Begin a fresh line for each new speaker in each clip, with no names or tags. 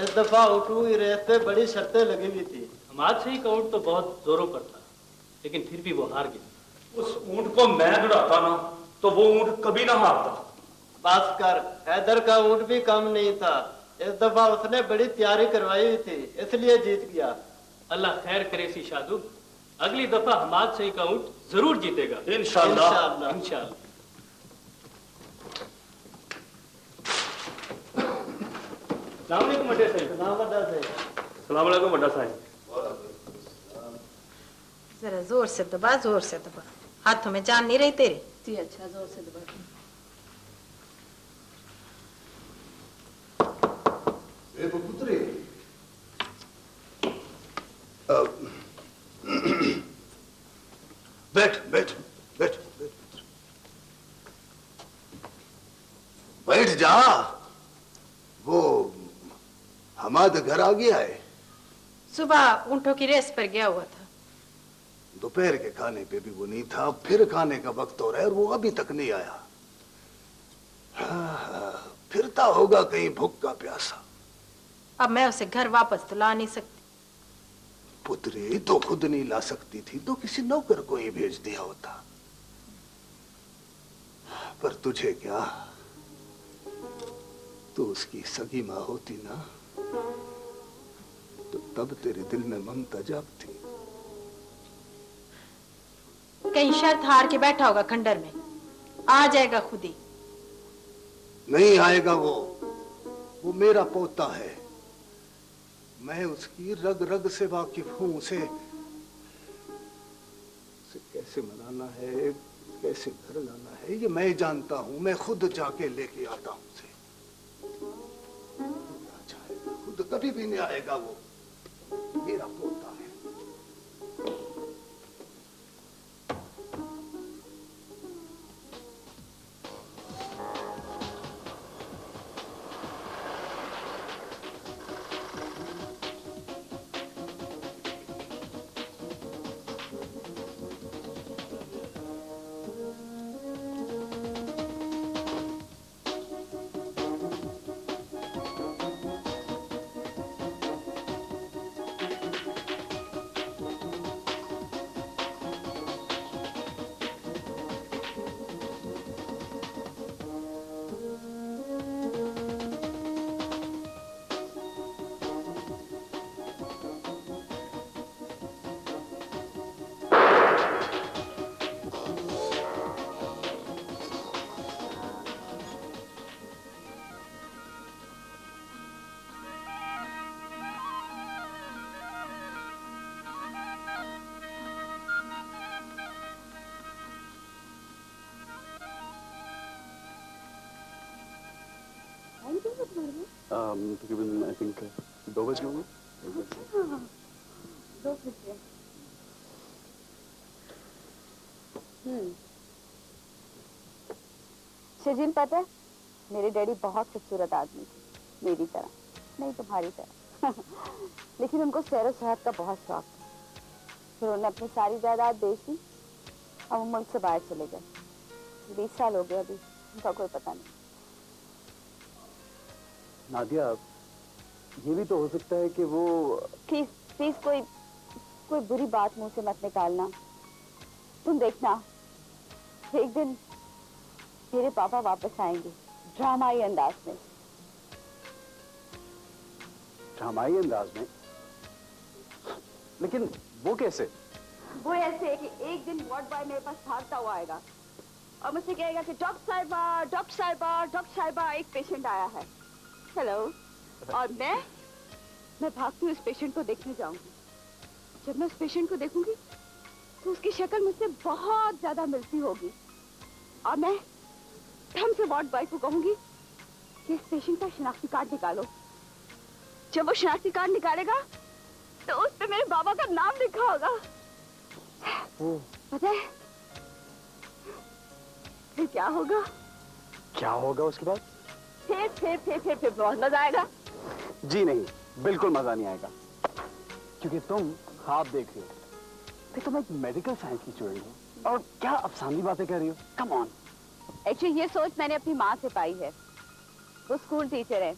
इस दफा ऊँट की रेस पे बड़ी शर्तें लगी हुई थी।
हमाद सिंह का ऊँट तो बहुत जोरों पर था, लेकिन फिर भी वो हार गया।
उस ऊँट को मैं दौड़ाता ना तो वो ऊँट कभी ना हारता।
बस कर, हैदर का ऊँट भी कम नहीं था। इस दफा उसने बड़ी तैयारी करवाई हुई थी, इसलिए जीत गया।
अल्लाह खैर करे सी शादू, अगली दफा हमाद सिंह का ऊँट जरूर जीतेगा।
इंशाअल्लाह।
इंशाअल्लाह।
सलाम अलैकुम बड्डे साहब।
सलाम बड्डा साहब।
सलाम अलैकुम बड्डा साहब।
जरा जोर से दबा, जोर से दबा। हाथों में जान नहीं रही तेरे।
जी अच्छा, जोर से दबा।
पुत्री बैठ बैठ बैठ बैठ जा। वो हमाद घर आ गया है।
सुबह ऊंटों की रेस पर गया हुआ था।
दोपहर के खाने पे भी वो नहीं था, फिर खाने का वक्त हो रहा है और वो अभी तक नहीं आया। फिरता होगा कहीं भूखा प्यासा।
अब मैं उसे घर वापस तो ला नहीं सकती।
पुत्री तो खुद नहीं ला सकती थी तो किसी नौकर को ही भेज दिया होता। पर तुझे क्या, तू उसकी सगी मां होती ना तो तब तेरे दिल में ममता जागती।
कहीं शर्त हार के बैठा होगा खंडर में, आ जाएगा खुद ही।
नहीं आएगा वो मेरा पोता है। मैं उसकी रग रग से वाकिफ हूं। उसे कैसे मनाना है, कैसे घर लाना है, ये मैं जानता हूं। मैं खुद जाके लेके आता हूं उसे। खुद कभी भी नहीं आएगा। वो मेरा पोता है।
तकरीबन आई थिंक 2 बजे होंगे।
2 बजे। शजील, पता है मेरे डैडी बहुत खूबसूरत आदमी थे, मेरी तरह नहीं, तुम्हारी तरह। लेकिन उनको सैर व सेहत का बहुत शौक था। फिर उन्होंने अपनी सारी जायदाद बेच दी और वो मुल्क से बाहर चले गए। 20 साल हो गए, अभी उनका कोई पता नहीं।
नादिया, ये भी तो हो सकता है कि वो
प्लीज प्लीज कोई बुरी बात मुंह से मत निकालना। तुम देखना एक दिन मेरे पापा वापस आएंगे ड्रामाई अंदाज में।
ड्रामाई अंदाज में? लेकिन वो कैसे?
वो ऐसे कि एक दिन वार्ड बॉय मेरे पास भागता हुआ आएगा और मुझसे कहेगा कि डॉक्टर साहिबा, डॉक्टर साहिबा, डॉक्टर साहिबा, एक पेशेंट आया है। हेलो। और मैं भागती उस पेशेंट को देखने जाऊंगी। जब मैं उस पेशेंट को देखूंगी तो उसकी शक्ल मुझसे बहुत ज्यादा मिलती होगी और मैं धम से वार्ड बॉय को कहूंगी कि इस पेशेंट का शनाख्ती कार्ड निकालो। जब वो शनाख्ती कार्ड निकालेगा तो उस पे मेरे बाबा का नाम लिखा होगा। पता है फिर क्या होगा?
क्या होगा उसके बाद?
फिर बहुत मजा आएगा।
जी नहीं, बिल्कुल मजा नहीं आएगा, क्योंकि तुम ख्वाब देख रही हो, फिर तुम एक मेडिकल साइंस की स्टूडेंट हो और क्या अफसानी बातें कर रही हो। Come on.
एक्चुअली ये सोच मैंने अपनी माँ से पाई है। वो स्कूल टीचर है,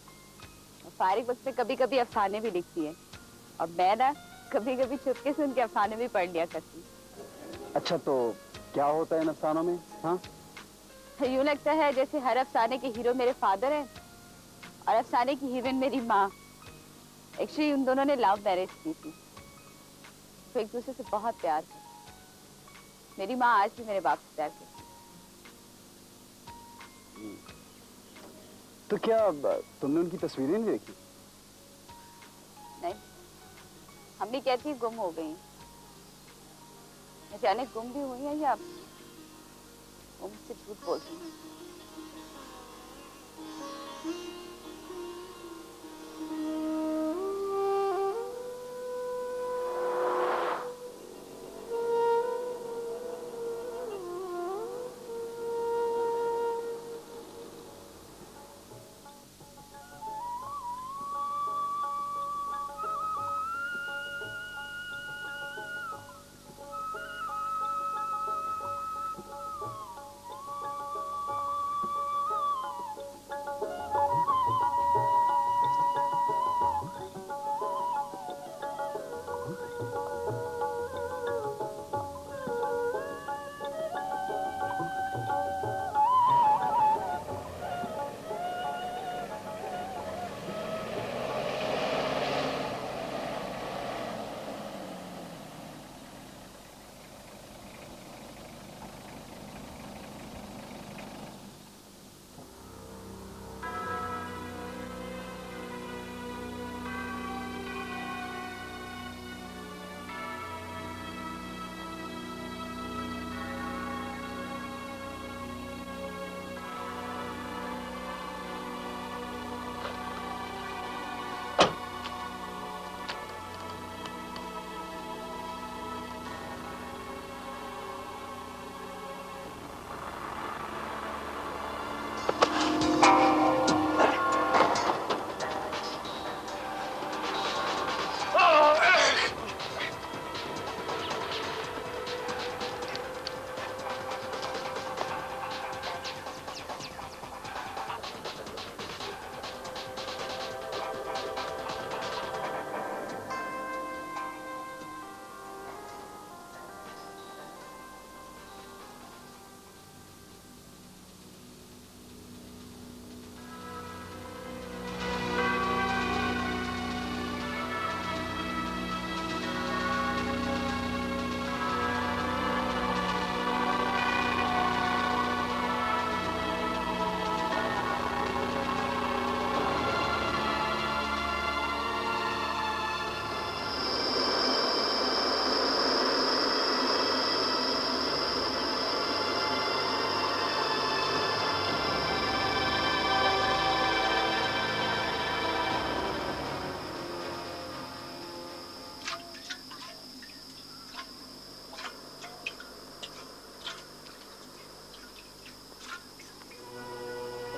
फारिग वक्त में कभी कभी अफसाने भी लिखती है और मैं ना कभी कभी चुपके से उनके अफसाने भी पढ़ लिया करती।
अच्छा, तो क्या होता है इन अफसानों में? हाँ,
यूं लगता है जैसे हर अफसाने के हीरो मेरे फादर हैं और अफसाने की हीरोइन मेरी माँ। एक्चुअली उन दोनों ने लव मैरिज की थी, तो एक दूसरे से बहुत प्यार था। मेरी माँ आज भी मेरे बाप से प्यार करती।
तो क्या तुमने उनकी तस्वीरें नहीं देखी?
नहीं, हम भी कहती गुम हो गई। न जाने गुम भी हुई है या वो मुझसे झूठ बोल रही है।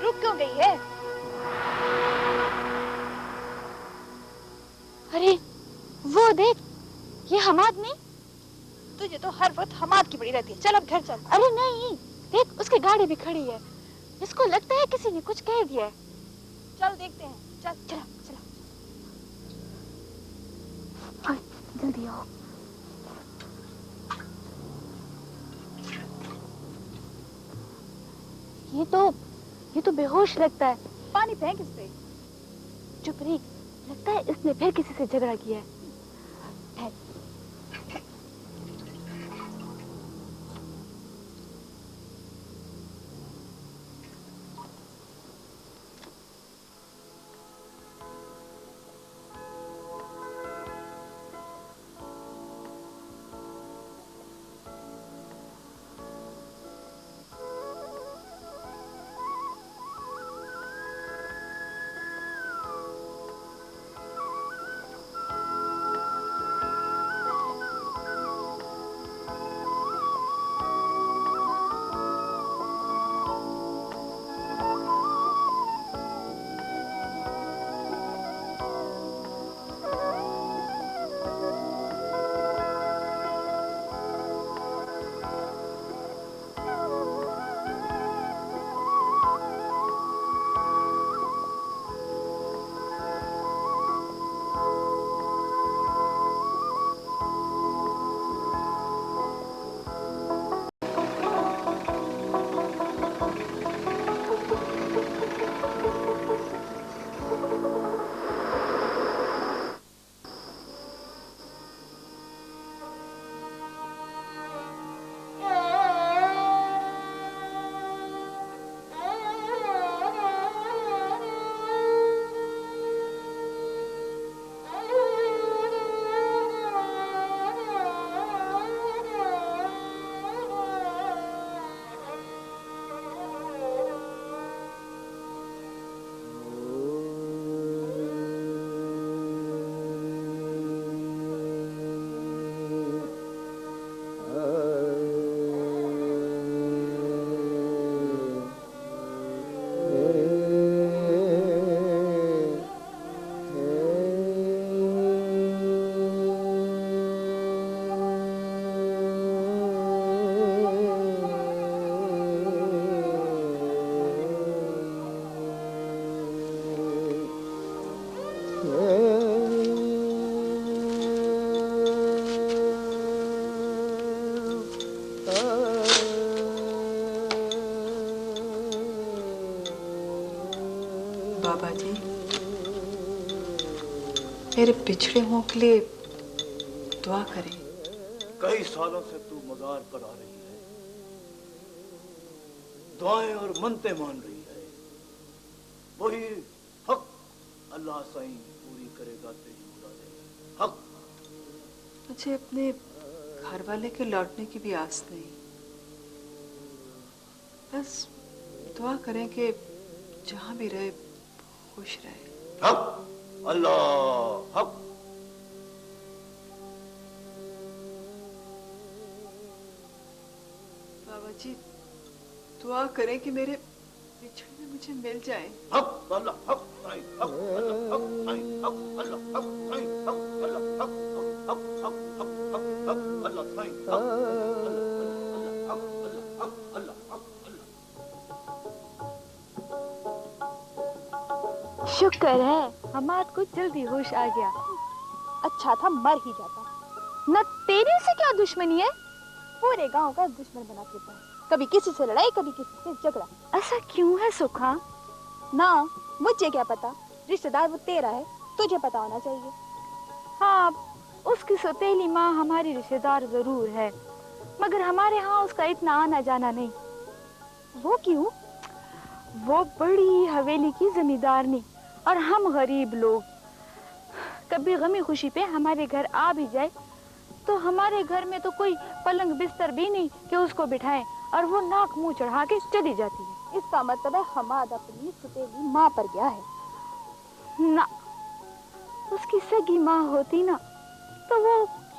रुक क्यों गई है? अरे वो देख, ये हमाद नहीं? तुझे तो हर वक्त हमाद की पड़ी रहती है। चल अब घर चल। अरे नहीं, देख उसकी गाड़ी भी खड़ी है। इसको लगता है किसी ने कुछ कह दिया है। चल देखते हैं। चल चला चला। हाँ, जल्दी आओ। ये तो बेहोश लगता है। पानी फेंक इस पे। चुप रही, लगता है इसने फिर किसी से झगड़ा किया है।
बाबा जी, मेरे पिछड़े मुंह के लिए दुआ करें।
कई सालों से तू मजार पर आ रही है, दुआएं और मनते मान रही है। वही हक अल्लाह साईं पूरी करेगा तेरी मुरादें। हक।
मुझे अपने घर वाले के लौटने की भी आस नहीं, बस दुआ करें कि जहां भी रहे खुश रहे।
हक अल्लाह हक।
बाबा जी दुआ करें कि मेरे बिछड़े मुझे मिल जाए।
हक अल्लाह हक साईं, हक अल्लाह हक साईं, हक अल्लाह हक साईं, हक अल्लाह हक हक हक हक हक अल्लाह साईं, हक अल्लाह हक अल्लाह हक।
शुक्र है हमाद को जल्दी होश आ गया। अच्छा था मर ही जाता। न तेरी से क्या दुश्मनी है, पूरे गांव का दुश्मन बना देता है। कभी किसी से लड़ाई, कभी किसी से झगड़ा। ऐसा क्यों है सुखा? ना मुझे क्या पता, रिश्तेदार वो तेरा है, तुझे पता होना चाहिए। हाँ, उसकी सौतेली माँ हमारी रिश्तेदार जरूर है, मगर हमारे यहाँ उसका इतना आना जाना नहीं। वो क्यों? वो बड़ी हवेली की जमींदारनी और हम गरीब लोग। कभी गमी खुशी पे हमारे घर आ भी जाए तो हमारे घर में तो कोई पलंग बिस्तर भी नहीं कि उसको बिठाएं, और वो नाक मुंह चढ़ा के चली जाती है। इसका मतलब है हमाद अपनी सौतेली माँ पर गया है ना। उसकी सगी माँ होती ना तो वो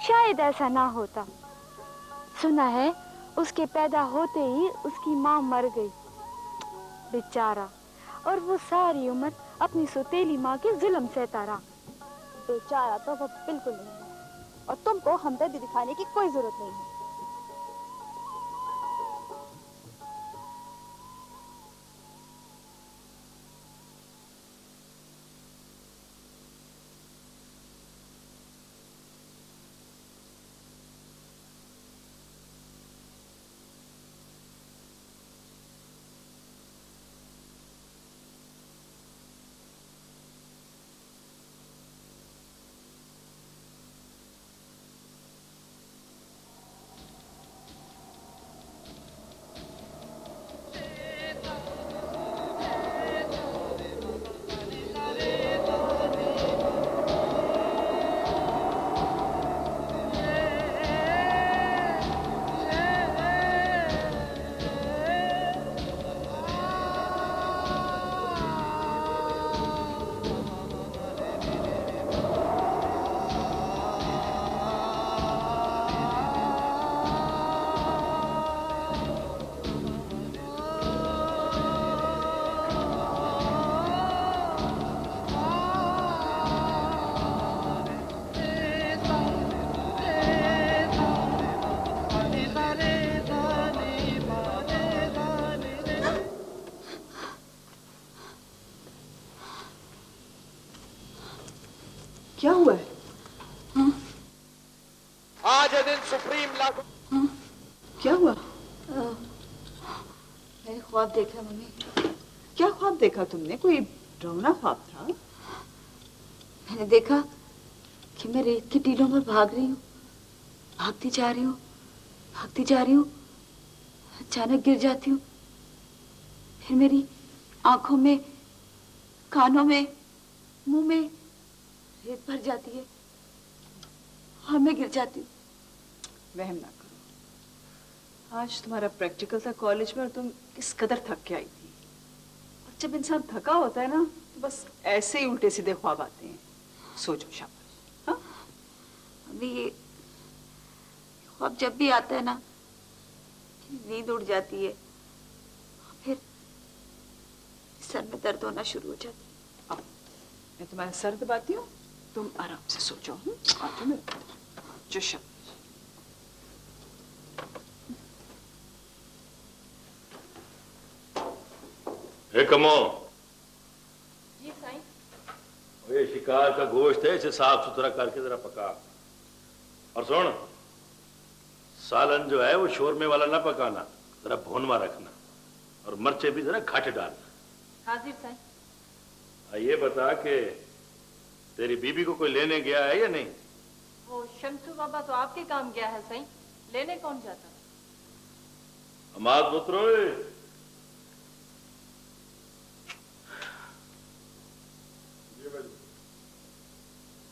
शायद ऐसा ना होता। सुना है उसके पैदा होते ही उसकी माँ मर गई, बेचारा, और वो सारी उम्र अपनी सौतेली माँ के जुल्म सहता रहा। बेचारा तो वो बिल्कुल नहीं है, और तुमको हमदर्दी दिखाने की कोई जरूरत नहीं है।
क्या हुआ है?
आज दिन सुप्रीम लागू।
क्या हुआ?
मैंने ख्वाब देखा मम्मी।
क्या ख्वाब देखा तुमने? कोई डरावना ख्वाब था?
मैंने देखा कि मैं रेत की टीलों पर भाग रही हूँ, भागती जा रही हूँ, भागती जा रही हूँ, अचानक गिर जाती हूँ। फिर मेरी आंखों में, कानों में, मुंह में रेत भर जाती है और मैं गिर जाती हूँ।
वहम ना करो, आज तुम्हारा प्रैक्टिकल था कॉलेज में और तुम किस कदर थक के आई थी। और जब इंसान थका होता है ना तो बस ऐसे ही उल्टे सीधे ख्वाब आते हैं। सो जाओ, शाबाश। हाँ,
अभी ये ख्वाब जब भी आता है ना, नींद उड़ जाती है, फिर सर में दर्द होना शुरू हो जाती है।
अब मैं तुम्हारा सर दबाती हूँ, तुम आराम से सो जाओ। जो शाबाश।
कमो,
जी साईं।
ये शिकार का गोश्त है, इसे साफ सुथरा करके जरा पका। और सुन, सालन जो है वो शोरमे वाला ना पकाना, जरा भुनवा रखना, और मिर्चे भी जरा घाटे डालना।
हाजिर साईं।
ये बता कि तेरी बीबी को कोई लेने गया है या नहीं?
वो शमसू बाबा तो आपके काम गया है सही, लेने कौन जाता?
हमाद पुत्रो,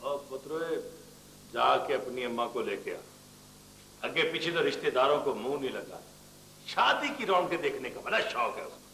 और पुत्रो जाके अपनी अम्मा को लेके आ। आगे पीछे तो रिश्तेदारों को मुंह नहीं लगा। शादी की रौनकें देखने का बड़ा शौक है उसको।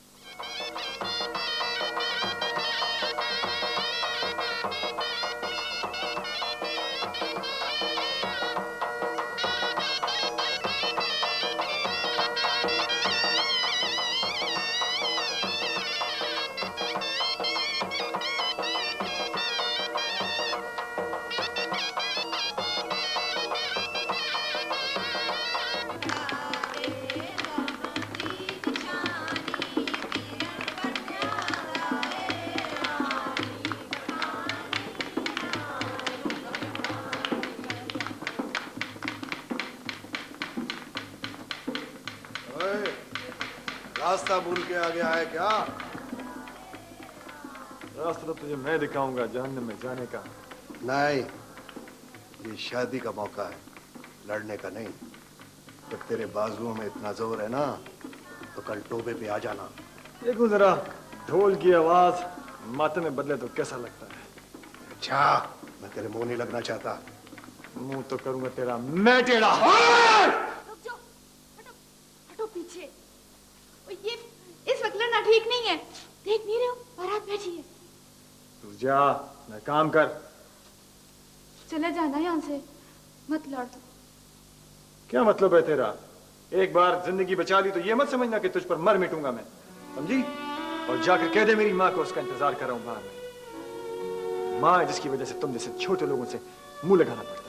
रास्ता भूल के आ गया है क्या?
रास्ता तो तुझे मैं दिखाऊंगा जहन्नम में जाने का।
नहीं, ये शादी का मौका है, लड़ने का नहीं। जब तेरे बाजुओं में इतना जोर है ना, तो कल टोबे पे आ जाना।
देखो जरा ढोल की आवाज माथे में बदले तो कैसा लगता है।
अच्छा, मैं तेरे मुंह नहीं लगना चाहता।
मुंह तो करूंगा तेरा मैं टेढ़ा।
हटो पीछे। ये इस वक्त लड़ना ठीक नहीं है। देख नहीं रहे हो बारात बैठी है।
तू जा, मैं काम कर।
चले जाना यहाँ से, मत लड़।
क्या मतलब है तेरा? एक बार जिंदगी बचा ली तो ये मत समझना कि तुझ पर मर मिटूंगा मैं, समझी? और जाकर कह दे मेरी माँ को उसका इंतजार कर रहा हूं बाहर में। माँ जिसकी वजह से तुम जैसे छोटे लोगों से मुंह लगाना पड़ता है।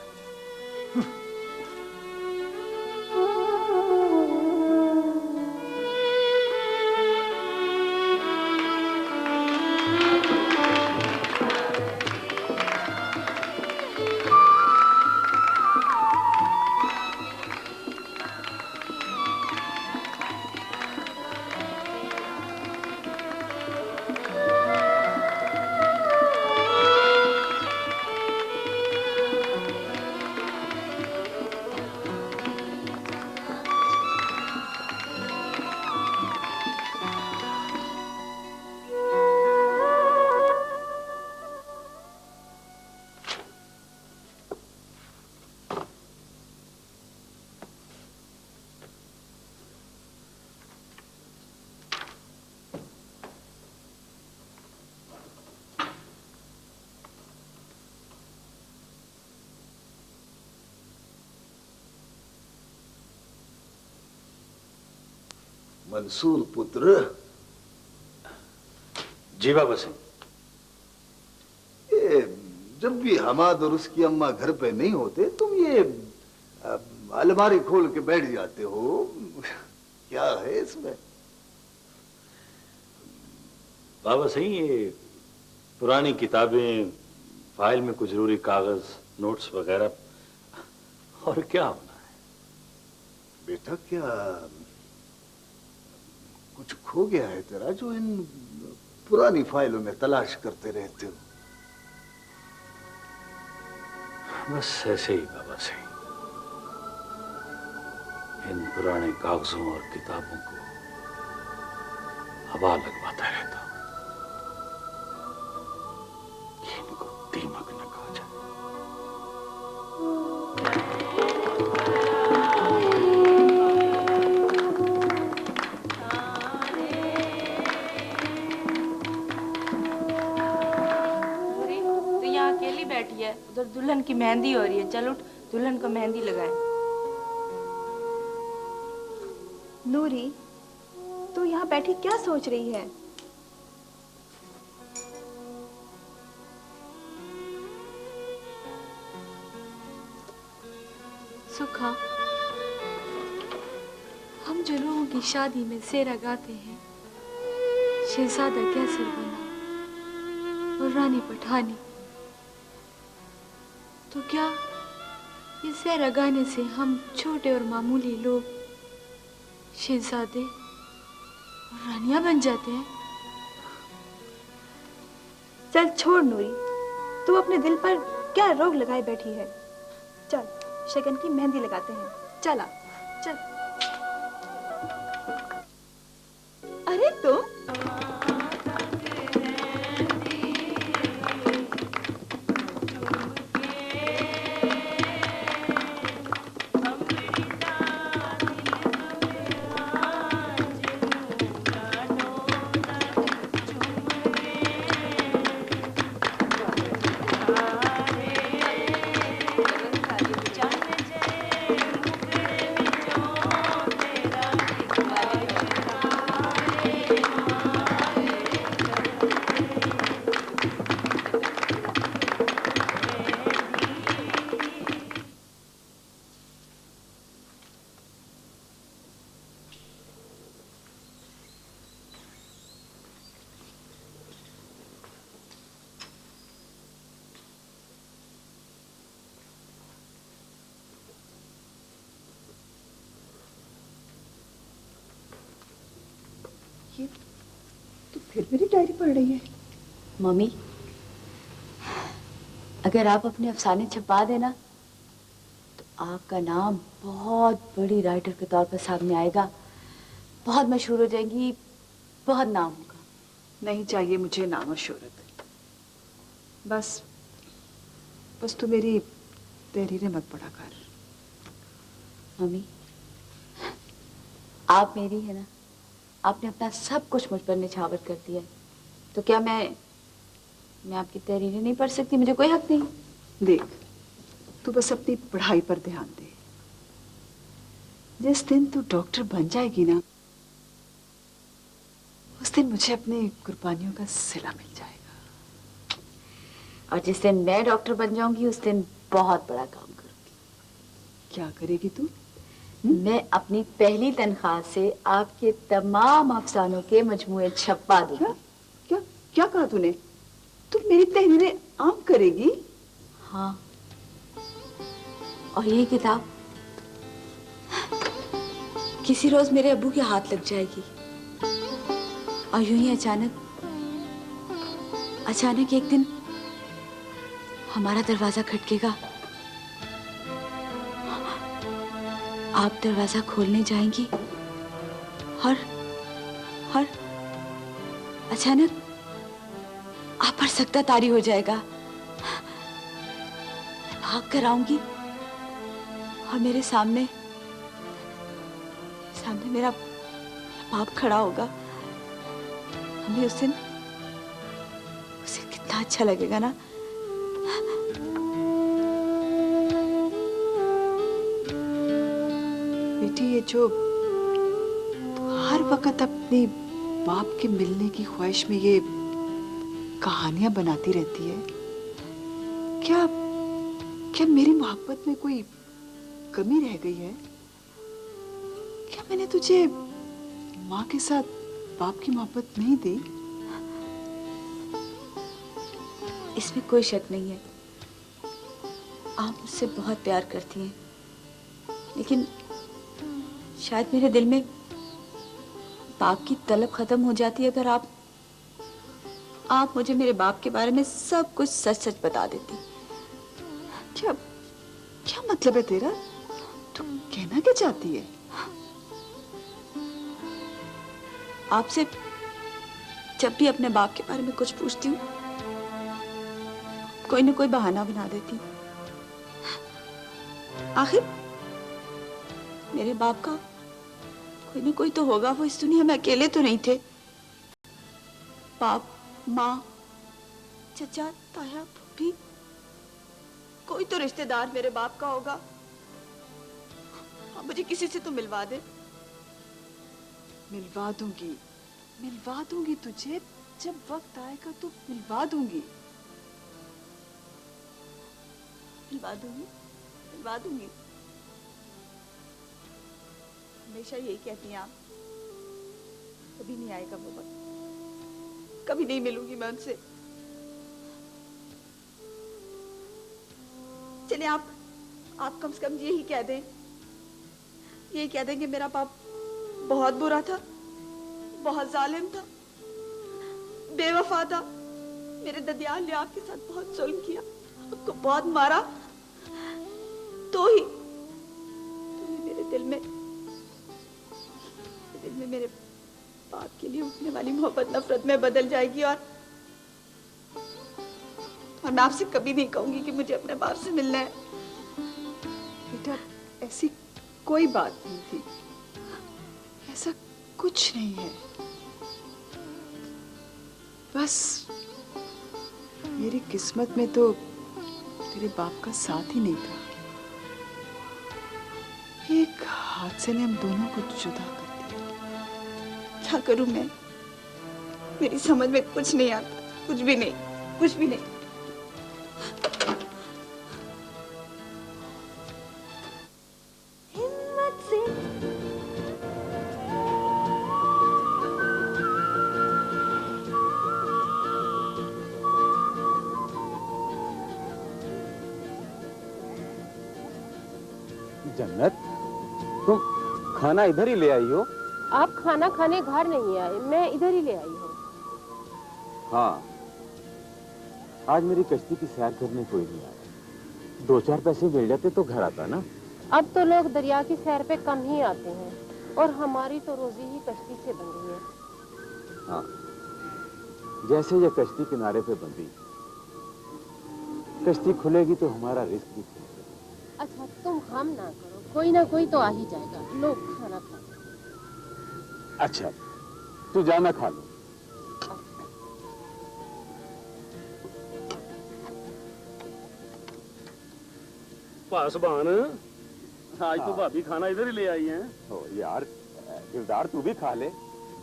मंसूर पुत्र।
जी बाबा सिंह।
ये जब भी हमाद और उसकी अम्मा घर पे नहीं होते, तुम ये अलमारी खोल के बैठ जाते हो। क्या है इसमें?
बाबा सिंह, ये पुरानी किताबें, फाइल में कुछ जरूरी कागज, नोट्स वगैरह, और क्या होना है?
बेटा, क्या कुछ खो गया है तेरा जो इन पुरानी फाइलों में तलाश करते रहते हो?
बस ऐसे ही बाबा सिंह, इन पुराने कागजों और किताबों को हवा लगवाता रहता हूं कि इनको दीमक न खा जाए।
बैठी है, उधर दुल्हन की मेहंदी हो रही है। चल उठ, दुल्हन को मेहंदी लगाए।
नूरी, तू यहाँ बैठी क्या सोच रही है?
सुखा, हम जो लोगों की शादी में सेरा गाते हैं, शहजादा कैसर बना और रानी पठानी, तो क्या ये सेरा गाने से हम छोटे और मामूली लोग शहजादे और रानियां बन जाते हैं?
चल छोड़ नूरी, तू अपने दिल पर क्या रोग लगाए बैठी है। चल शगन की मेहंदी लगाते हैं। चला चल। अरे तुम
फिर मेरी डायरी पढ़ रही है।
मम्मी, अगर आप अपने अफसाने छपा देना तो आपका नाम बहुत बड़ी राइटर के तौर पर सामने आएगा, बहुत मशहूर हो जाएंगी, बहुत नाम होगा।
नहीं चाहिए मुझे नाम और शोहरत, बस तू मेरी तहरीरें मत पढ़ा कर।
मम्मी, आप मेरी है ना, आपने अपना सब कुछ मुझ पर निछावर कर दिया, तो क्या मैं आपकी तहरीरें नहीं पढ़ सकती? मुझे कोई हक नहीं।
देख, तू बस अपनी पढ़ाई पर ध्यान दे। जिस दिन तू डॉक्टर बन जाएगी ना, उस दिन मुझे अपनी कुर्बानियों का सिला मिल जाएगा।
और जिस दिन मैं डॉक्टर बन जाऊंगी, उस दिन बहुत बड़ा काम करूंगी।
क्या करेगी तू?
मैं अपनी पहली तनख्वाह से आपके तमाम अफसानों के मजमूए छपवा दूंगी।
क्या कहा तूने? तू मेरी तहरीरें आम करेगी?
हाँ, और ये किताब किसी रोज मेरे अब्बू के हाथ लग जाएगी, और यूं ही अचानक एक दिन हमारा दरवाजा खटकेगा, आप दरवाजा खोलने जाएंगी और अचानक आप पर सख्ता तारी हो जाएगा। मैं भाग कर आऊंगी और मेरे सामने मेरा बाप खड़ा होगा। हमें उसे कितना अच्छा लगेगा ना।
बेटी, ये जो हर वक्त अपने बाप के मिलने की ख्वाहिश में ये कहानियां बनाती रहती है, क्या मेरी मोहब्बत में कोई कमी रह गई है? क्या मैंने तुझे माँ के साथ बाप की मोहब्बत नहीं दी?
इसमें कोई शक नहीं है, आप मुझसे बहुत प्यार करती हैं, लेकिन शायद मेरे दिल में बाप की तलब खत्म हो जाती है अगर आप मुझे मेरे बाप के बारे में सब कुछ सच सच बता देती।
क्या मतलब है तेरा? तू कहना क्या चाहती है?
आपसे जब भी अपने बाप के बारे में कुछ पूछती हूँ, कोई न कोई बहाना बना देती। आखिर मेरे बाप का कोई न कोई तो होगा, वो इस दुनिया में अकेले तो नहीं थे। बाप, माँ, चचा, ताया, फूफी, कोई तो रिश्तेदार मेरे बाप का होगा। मुझे किसी से तो मिलवा दे।
मिलवा दूंगी तुझे, जब वक्त आएगा तो मिलवा दूंगी।
हमेशा यही कहती हैं आप, कभी नहीं आएगा वो वक्त, कभी नहीं मिलूंगी मैं उनसे। चलिए आप कम से कम यही कह दें कि मेरा बाप बहुत बुरा था, बहुत जालिम था, बेवफा था, मेरे ददियाल ने आपके साथ बहुत जुल्म किया, आपको बहुत मारा, तो ही मेरे दिल में मेरे बाप के लिए उठने वाली मोहब्बत नफरत में बदल जाएगी। और मैं आपसे कभी नहीं कहूंगी कि मुझे अपने बाप से मिलना है।
बेटा, ऐसी कोई बात नहीं थी, ऐसा कुछ नहीं है। बस मेरी किस्मत में तो तेरे बाप का साथ ही नहीं था। एक हादसे ने हम दोनों को जुदा कर दिया।
क्या करूं मैं? मेरी समझ में कुछ नहीं आता, कुछ भी नहीं, कुछ भी नहीं।
जन्नत, तुम खाना इधर ही ले आई हो?
आप खाना खाने घर नहीं आए, मैं इधर ही ले आई हूँ।
हाँ, आज मेरी कश्ती की सैर करने कोई नहीं आया। 2-4 पैसे मिल जाते तो घर आता ना।
अब तो लोग दरिया की सैर पे कम ही आते हैं और हमारी तो रोजी ही कश्ती से बन रही है।
हाँ, जैसे ये कश्ती किनारे पे बंधी, कश्ती खुलेगी तो हमारा रिस्क भी खुलेगा।
अच्छा तुम हम ना करो, कोई ना कोई तो आ ही जाएगा। लोग खाना खा।
अच्छा, तू जा, मैं खा लूं।
पासवान, आज तो भाभी खाना इधर ही ले आई हैं।
ओ यार, दिलदार तू भी खा ले।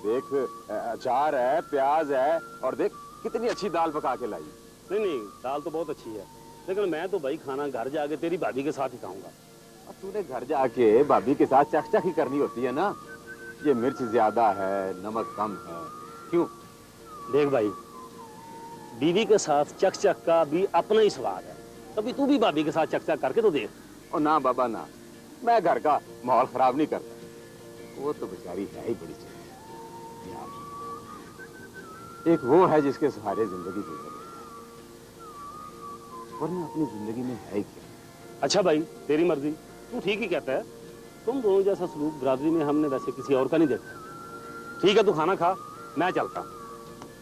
देख, अचार है, प्याज है, और देख कितनी अच्छी दाल पका के लाई।
नहीं नहीं, दाल तो बहुत अच्छी है, लेकिन मैं तो भाई खाना घर जाके तेरी भाभी के साथ ही खाऊंगा।
अब तूने घर जाके भाभी के साथ चखचख ही करनी होती है ना। ये मिर्च ज्यादा है, नमक कम है, क्यों?
देख भाई, बीवी के साथ चखचख का भी अपना ही स्वाद है। कभी तू भी भाभी के साथ चखचख करके तो देख।
और ना बाबा ना, मैं घर का माहौल खराब नहीं करता। वो तो बेचारी है ही बड़ी चीज। एक वो है जिसके सहारे जिंदगी गुजर रही है, वरना अपनी जिंदगी में है ही क्या।
अच्छा भाई, तेरी मर्जी, तू ठीक ही कहता है। तुम दोनों जैसा सलूक बरादरी में हमने वैसे किसी और का नहीं देखा। ठीक है, तू खाना खा, मैं चलता।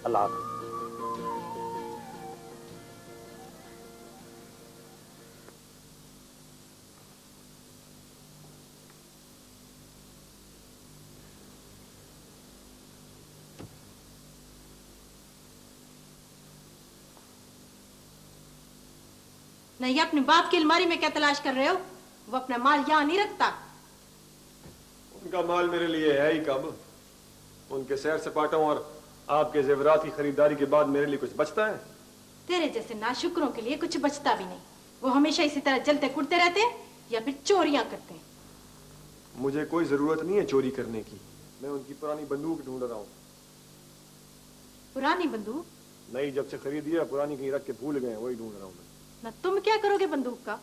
अल्लाह हाफ़िज़।
नहीं, अपने बाप की अलमारी में क्या तलाश कर रहे हो? वो अपना माल यहाँ नहीं रखता।
उनका माल मेरे लिए है ही कब। उनके सैर सपाटों और आपके जेवरात की खरीदारी के बाद मेरे लिए कुछ बचता है?
तेरे जैसे नाशुक्रों के लिए कुछ बचता भी नहीं। वो हमेशा इसी तरह जलते कुड़ते रहते हैं या फिर चोरियां करते हैं।
मुझे कोई जरूरत नहीं है चोरी करने की। मैं उनकी पुरानी बंदूक ढूंढ रहा हूँ।
पुरानी बंदूक?
नहीं, जब से खरीदी है पुरानी कहीं रख के भूल गए, वही ढूंढ रहा हूँ मैं।
ना तुम क्या करोगे बंदूक का?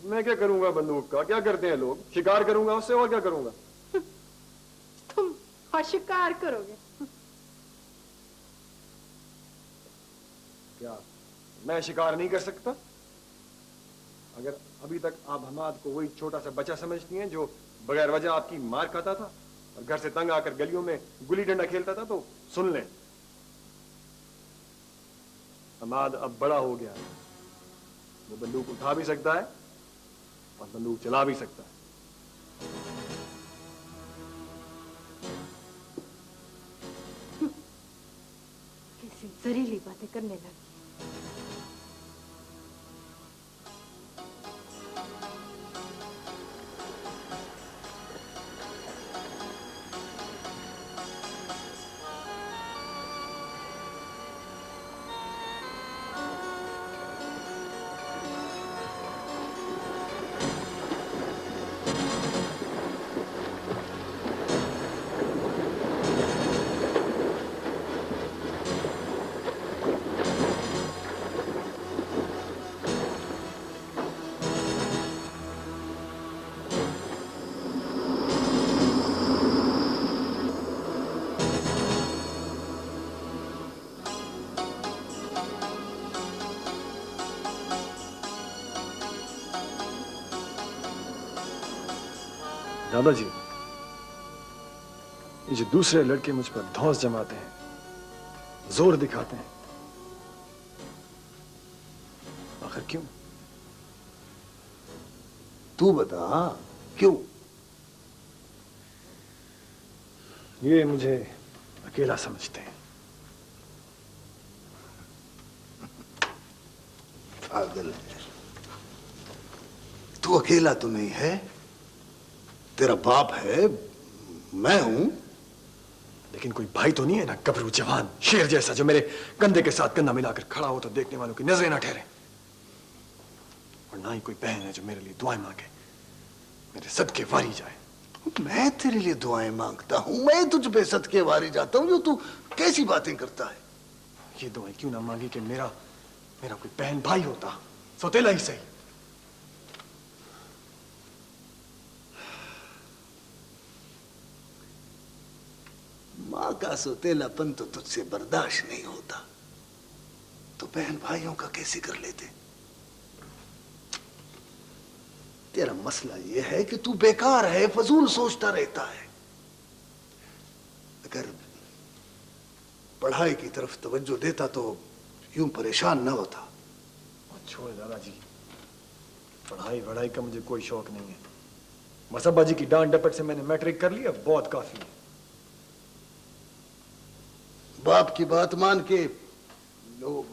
मैं क्या करूंगा बंदूक का? क्या करते हैं लोग? शिकार करूंगा उससे, और क्या करूंगा?
तुम और शिकार करोगे?
क्या मैं शिकार नहीं कर सकता? अगर अभी तक आप हमाद को वही छोटा सा बच्चा समझती हैं जो बगैर वजह आपकी मार खाता था और घर से तंग आकर गलियों में गुल्ली डंडा खेलता था, तो सुन लें, हमाद अब बड़ा हो गया है। वो बंदूक उठा भी सकता है और बंदूक चला भी सकता है।
कैसी जहरीली बातें करने लगी।
दादाजी, ये जो दूसरे लड़के मुझ पर धौंस जमाते हैं, जोर दिखाते हैं, आखिर क्यों?
तू बता क्यों?
ये मुझे अकेला समझते हैं।
पागल है। तू अकेला तो नहीं है, तेरा बाप है, मैं हूं।
लेकिन कोई भाई तो नहीं है ना, गबरू जवान शेर जैसा, जो मेरे कंधे के साथ कंधा मिलाकर खड़ा हो तो देखने वालों की नजरें ना ठहरे। और ना ही कोई बहन है जो मेरे लिए दुआएं मांगे, मेरे सदके वारी जाए।
मैं तेरे लिए दुआएं मांगता हूं, मैं तुझ पे सदके वारी जाता हूं, जो तू कैसी बातें करता है?
ये दुआएं क्यों ना मांगी कि मेरा कोई बहन भाई होता, सौतेला ही सही।
मां का सौतेलापन तो तुझसे बर्दाश्त नहीं होता, तो बहन भाइयों का कैसे कर लेते? तेरा मसला यह है कि तू बेकार है, फजूल सोचता रहता है। अगर पढ़ाई की तरफ तवज्जो देता तो यूं परेशान न होता।
छोड़ दादाजी, पढ़ाई वढ़ाई का मुझे कोई शौक नहीं है। बस अब्बा जी की डांट डपट से मैंने मैट्रिक कर लिया, बहुत काफी है।
बाप की बात मान के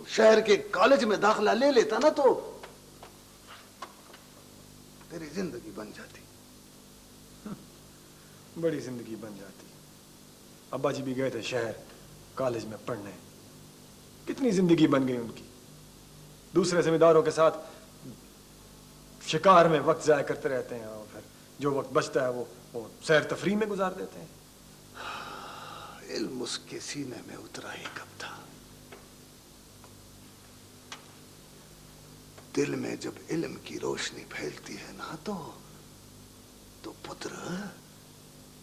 शहर के कॉलेज में दाखिला ले लेता ना, तो तेरी जिंदगी बन जाती।
बड़ी जिंदगी बन जाती। अब्बा जी भी गए थे शहर कॉलेज में पढ़ने, कितनी जिंदगी बन गई उनकी। दूसरे जिम्मेदारों के साथ शिकार में वक्त जाया करते रहते हैं, और फिर जो वक्त बचता है वो सैर तफरीह में गुजार देते हैं।
इल्म उसके सीने में उतरा ही कब था? दिल में जब इल्म की रोशनी फैलती है ना, तो पुत्र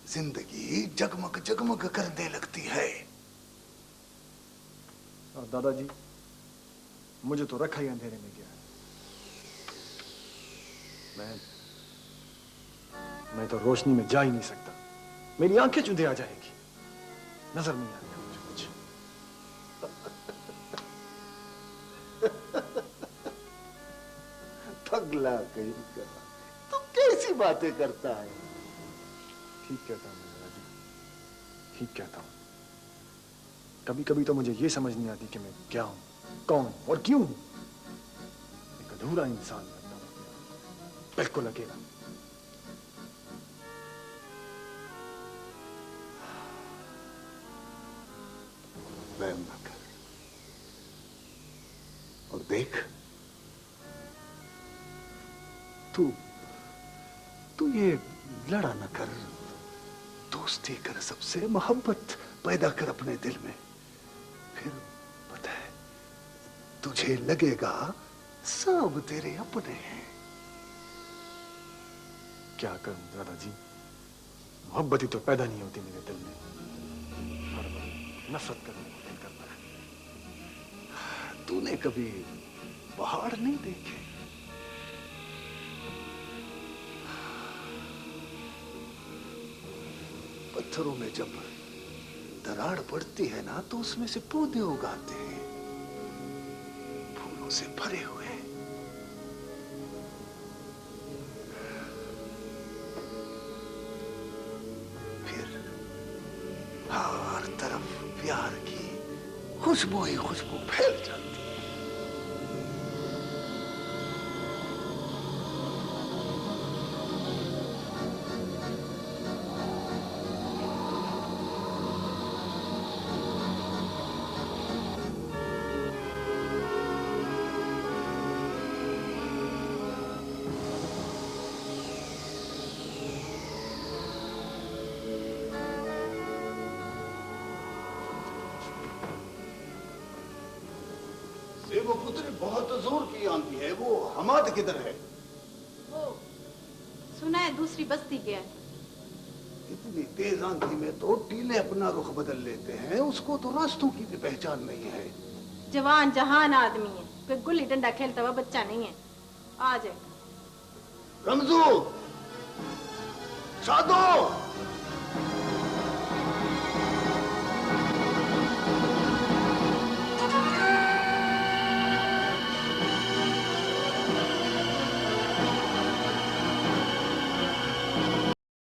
जिंदगी जगमग जगमग करने लगती है।
और दादाजी, मुझे तो रखा ही अंधेरे में गया। मैं तो रोशनी में जा ही नहीं सकता, मेरी आंखें चुंधे आ जाएगी, नजर नहीं आएगा मुझे कुछ।
पगला कहीं का, तू कैसी बातें करता है?
ठीक कहता हूँ दादाजी, ठीक कहता हूँ। कभी कभी तो मुझे ये समझ नहीं आती कि मैं क्या हूं, कौन और क्यों हूं। एक अधूरा इंसान लगता हूं, बिल्कुल अकेला।
वहम न कर और देख, तू ये लड़ा न कर, दोस्ती कर, सबसे मोहब्बत पैदा कर अपने दिल में। फिर पता है, तुझे लगेगा सब तेरे अपने हैं।
क्या करूं दादाजी, मोहब्बत ही तो पैदा नहीं होती मेरे दिल में, हर वक्त नफरत करने को दिल करता है।
तूने कभी पहाड़ नहीं देखे? पत्थरों में जब दरार पड़ती है ना, तो उसमें से पौधे उगाते हैं, फूलों से भरे हुए। फिर हर तरफ प्यार की खुशबू ही खुशबू फैल जाती है। वो पुत्र बहुत जोर की आंधी है, वो हमाद किधर है?
वो सुना है दूसरी बस्ती गया।
इतनी तेज आंधी में तो टीले अपना रुख बदल लेते हैं, उसको तो रास्तों की भी पहचान नहीं है।
जवान जहान आदमी है, कोई गुल्ली डंडा खेलता हुआ बच्चा नहीं है। आ जाए।
रमजू, साधु